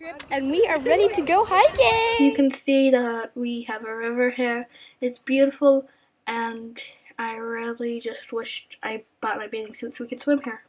trip and we are ready to go hiking. You can see that we have a river here. It's beautiful and I really just wished I bought my bathing suit so we could swim here.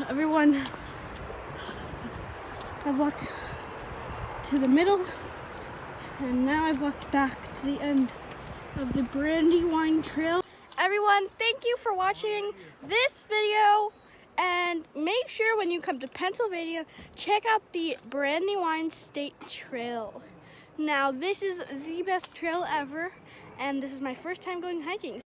Everyone, I've walked to the middle and now I've walked back to the end of the Brandywine Trail. Everyone, thank you for watching this video and make sure when you come to Pennsylvania, check out the Brandywine State Trail. Now this is the best trail ever and this is my first time going hiking.